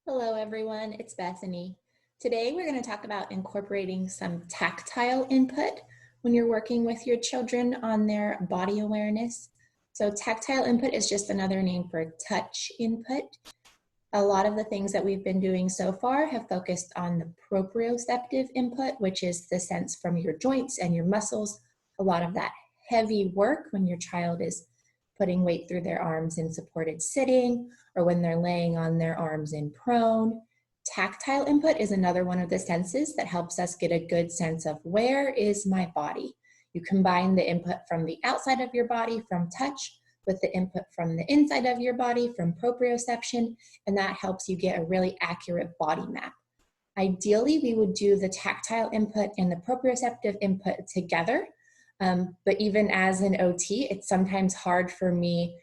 Hello everyone, it's Bethany. Today we're going to talk about incorporating some tactile input when you're working with your children on their body awareness. So tactile input is just another name for touch input. A lot of the things that we've been doing so far have focused on the propioceptive input, which is the sense from your joints and your muscles. A lot of that heavy work when your child is putting weight through their arms in supported sitting, or when they're laying on their arms in prone. Tactile input is another one of the senses that helps us get a good sense of where is my body. You combine the input from the outside of your body from touch with the input from the inside of your body from proprioception, and that helps you get a really accurate body map. Ideally, we would do the tactile input and the proprioceptive input together. But even as an OT, it's sometimes hard for me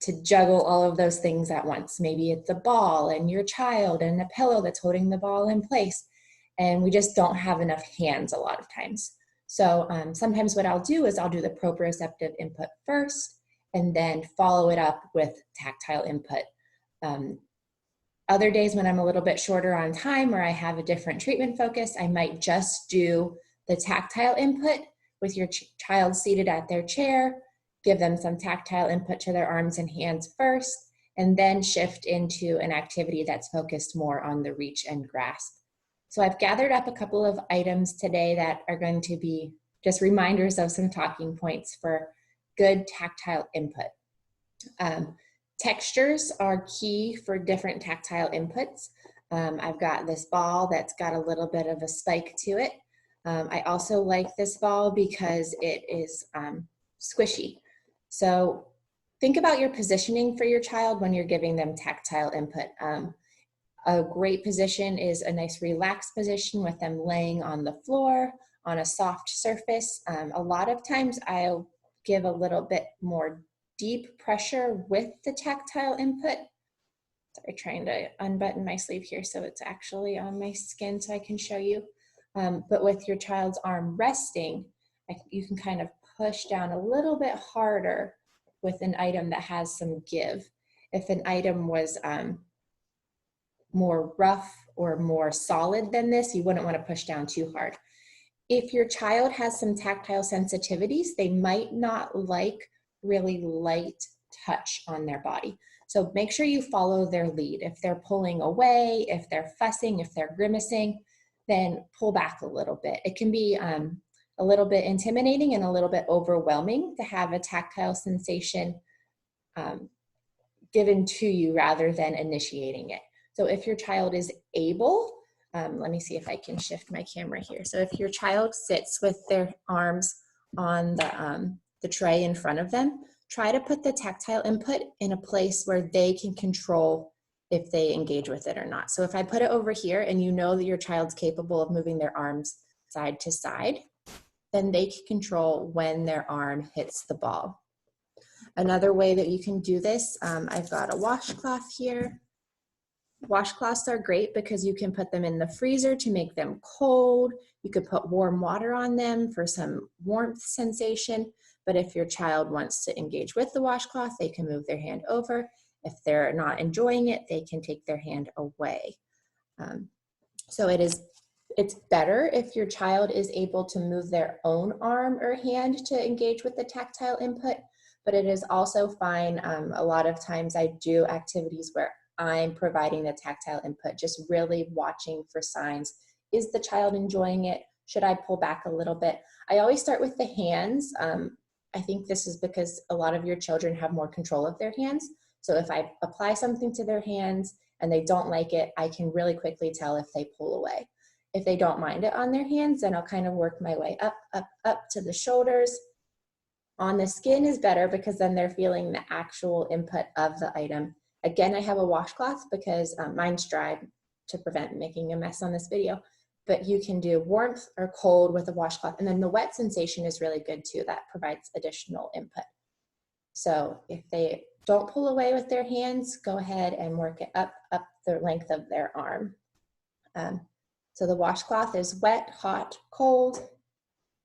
to juggle all of those things at once. Maybe it's a ball and your child and a pillow that's holding the ball in place. And we just don't have enough hands a lot of times. So sometimes what I'll do is I'll do the proprioceptive input first and then follow it up with tactile input. Other days when I'm a little bit shorter on time or I have a different treatment focus, I might just do the tactile input with your child seated at their chair, give them some tactile input to their arms and hands first, and then shift into an activity that's focused more on the reach and grasp. So I've gathered up a couple of items today that are going to be just reminders of some talking points for good tactile input. Textures are key for different tactile inputs. I've got this ball that's got a little bit of a spike to it. I also like this ball because it is squishy. So think about your positioning for your child when you're giving them tactile input. A great position is a nice relaxed position with them laying on the floor on a soft surface. A lot of times I'll give a little bit more deep pressure with the tactile input. Sorry, trying to unbutton my sleeve here so it's actually on my skin so I can show you. But with your child's arm resting, you can kind of push down a little bit harder with an item that has some give. If an item was more rough or more solid than this, you wouldn't want to push down too hard. If your child has some tactile sensitivities, they might not like really light touch on their body. So make sure you follow their lead. If they're pulling away, if they're fussing, if they're grimacing, then pull back a little bit. It can be a little bit intimidating and a little bit overwhelming to have a tactile sensation given to you rather than initiating it. So if your child is able, let me see if I can shift my camera here. So if your child sits with their arms on the tray in front of them, try to put the tactile input in a place where they can control if they engage with it or not. So if I put it over here and you know that your child's capable of moving their arms side to side, then they can control when their arm hits the ball. Another way that you can do this, I've got a washcloth here. Washcloths are great because you can put them in the freezer to make them cold. You could put warm water on them for some warmth sensation. But if your child wants to engage with the washcloth, they can move their hand over. If they're not enjoying it, they can take their hand away. So it's better if your child is able to move their own arm or hand to engage with the tactile input, but it is also fine. A lot of times I do activities where I'm providing the tactile input, just really watching for signs. Is the child enjoying it? Should I pull back a little bit? I always start with the hands. I think this is because a lot of your children have more control of their hands. So if I apply something to their hands and they don't like it, I can really quickly tell if they pull away. If they don't mind it on their hands, then I'll kind of work my way up, up, up to the shoulders. On the skin is better because then they're feeling the actual input of the item. Again, I have a washcloth because mine's dry to prevent making a mess on this video, but you can do warmth or cold with a washcloth. And then the wet sensation is really good too. That provides additional input. So if they don't pull away with their hands, go ahead and work it up the length of their arm. So the washcloth is wet, hot, cold.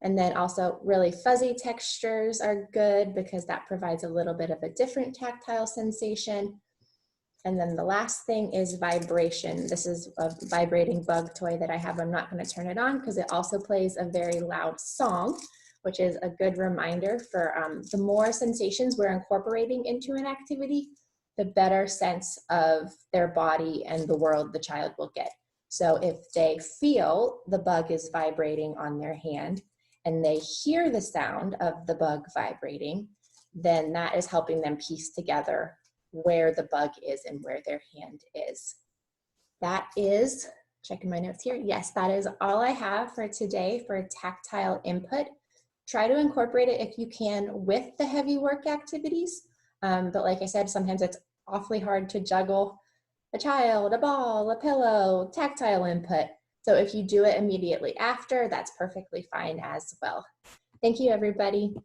And then also really fuzzy textures are good because that provides a little bit of a different tactile sensation. And then the last thing is vibration. This is a vibrating bug toy that I have. I'm not going to turn it on because it also plays a very loud song, which is a good reminder for the more sensations we're incorporating into an activity, the better sense of their body and the world the child will get. So if they feel the bug is vibrating on their hand and they hear the sound of the bug vibrating, then that is helping them piece together where the bug is and where their hand is. That is, checking my notes here, yes, that is all I have for today for tactile input. Try to incorporate it if you can with the heavy work activities. But like I said, sometimes it's awfully hard to juggle a child, a ball, a pillow, tactile input. So if you do it immediately after, that's perfectly fine as well. Thank you, everybody.